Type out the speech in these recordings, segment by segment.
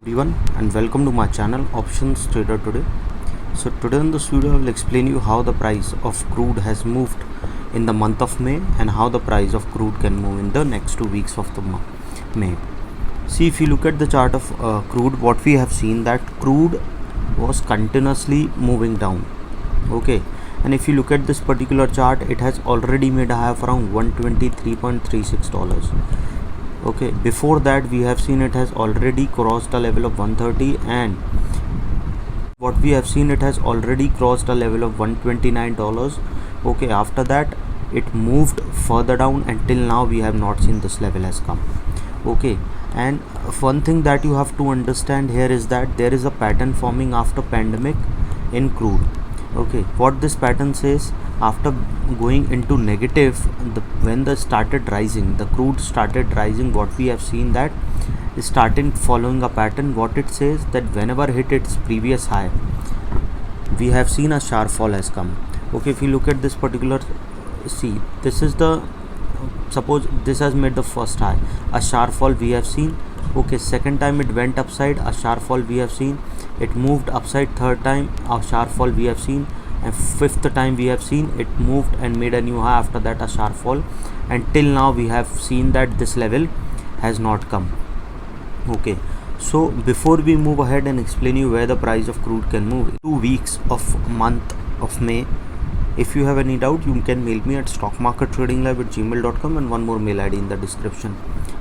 Everyone, and welcome to my channel Options Trader Today. So today in this video I will explain you how the price of crude has moved in the month of May and how the price of crude can move in the next 2 weeks of the May. See, if you look at the chart of crude, what we have seen that crude was continuously moving down. Okay, and if you look at this particular chart, it has already made a high of around $123.36. Okay, before that we have seen it has already crossed a level of 130, and what we have seen, it has already crossed a level of $129. Okay, after that it moved further down until now we have not seen this level has come. Okay, and one thing that you have to understand here is that there is a pattern forming after pandemic in crude. Okay, what this pattern says, after going into negative, when the started rising, the crude started rising, what we have seen that is starting following a pattern. What it says that whenever hit its previous high, we have seen a sharp fall has come. Okay, if you look at this particular, see, this is the, suppose this has made the first high, a sharp fall we have seen. Okay, second time it went upside, a sharp fall we have seen. It moved upside, third time a sharp fall we have seen, and fifth time we have seen it moved and made a new high, after that a sharp fall, and till now we have seen that this level has not come. Okay, so before we move ahead and explain you where the price of crude can move in 2 weeks of month of May, if you have any doubt, you can mail me at stockmarkettradinglive@gmail.com, and one more mail ID in the description.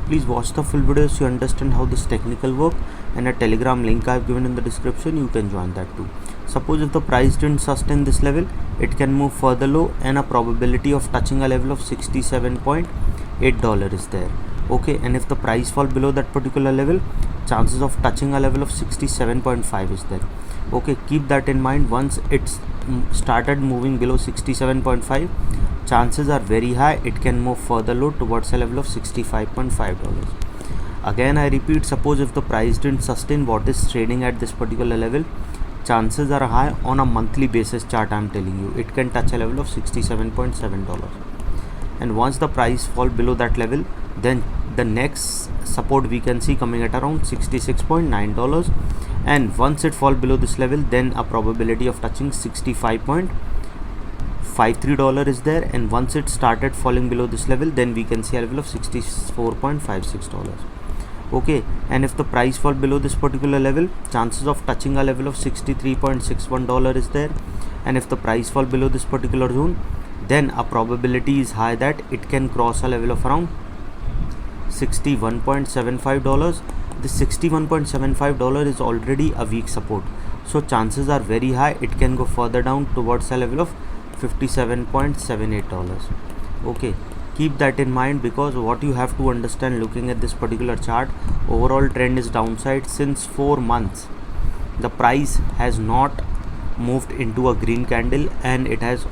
Please watch the full video so you understand how this technical work, and a telegram link I have given in the description, you can join that too. Suppose if the price didn't sustain this level, it can move further low, and a probability of touching a level of $67.8 is there. Okay, and if the price fall below that particular level, chances of touching a level of 67.5 is there. Okay, keep that in mind. Once it's started moving below 67.5, chances are very high it can move further low towards a level of $65.5. Again I repeat, suppose if the price didn't sustain what is trading at this particular level, chances are high on a monthly basis chart, I'm telling you, it can touch a level of $67.7. and once the price fall below that level, then the next support we can see coming at around $66.9, and once it fall below this level, then a probability of touching $65.53 is there, and once it started falling below this level, then we can see a level of $64.56. Okay, and if the price fall below this particular level, chances of touching a level of $63.61 is there, and if the price fall below this particular zone, then a probability is high that it can cross a level of around $61.75. This $61.75 is already a weak support, so chances are very high it can go further down towards a level of $57.78. Okay, keep that in mind, because what you have to understand, looking at this particular chart, overall trend is downside. Since 4 months the price has not moved into a green candle, and it has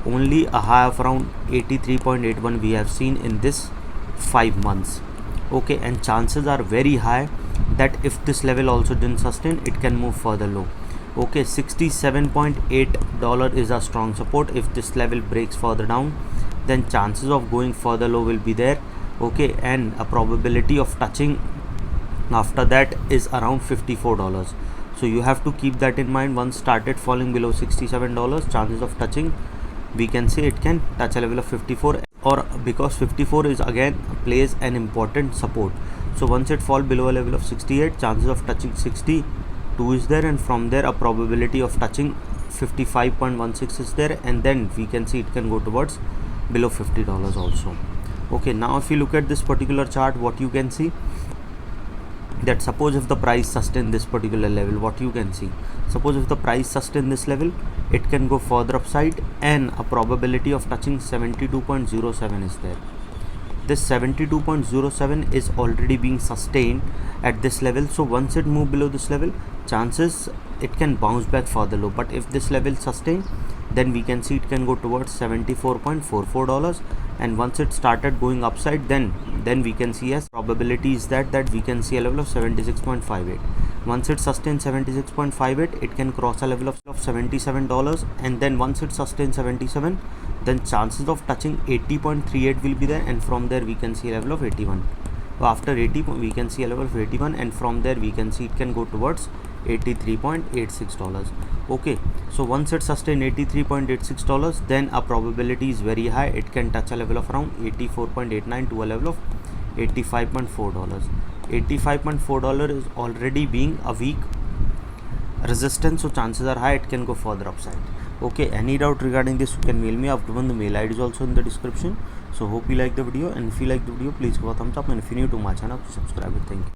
only a high of around 83.81 we have seen in this 5 months. Okay, and chances are very high that if this level also didn't sustain, it can move further low. Okay, $67.8 is a strong support. If this level breaks further down, then chances of going further low will be there. Okay, and a probability of touching after that is around $54. So you have to keep that in mind. Once started falling below $67, chances of touching, we can say it can touch a level of 54, or because 54 is again plays an important support. So once it fall below a level of 68, chances of touching 62 is there, and from there a probability of touching 55.16 is there, and then we can see it can go towards below $50 also. Okay, now if you look at this particular chart, what you can see, that suppose if the price sustain this particular level, what you can see, suppose if the price sustain this level, it can go further upside, and a probability of touching 72.07 is there. This 72.07 is already being sustained at this level, so once it move below this level, chances it can bounce back further low. But if this level sustain, then we can see it can go towards $74.44, and once it started going upside, then we can see as probability is that we can see a level of 76.58. Once it sustains 76.58, it can cross a level of $77, and then once it sustains 77, then chances of touching 80.38 will be there, and from there we can see a level of 81. So after 80 we can see a level of 81, and from there we can see it can go towards $83.86. Okay, so once it sustains $83.86, then a probability is very high, it can touch a level of around 84.89 to a level of $85.4. $85.4 is already being a weak resistance, so chances are high it can go further upside. Okay, any doubt regarding this, you can mail me. I've given the mail ID is also in the description. So hope you like the video, and if you like the video, please give a thumbs up, and if you're new to my channel, subscribe it. Thank you.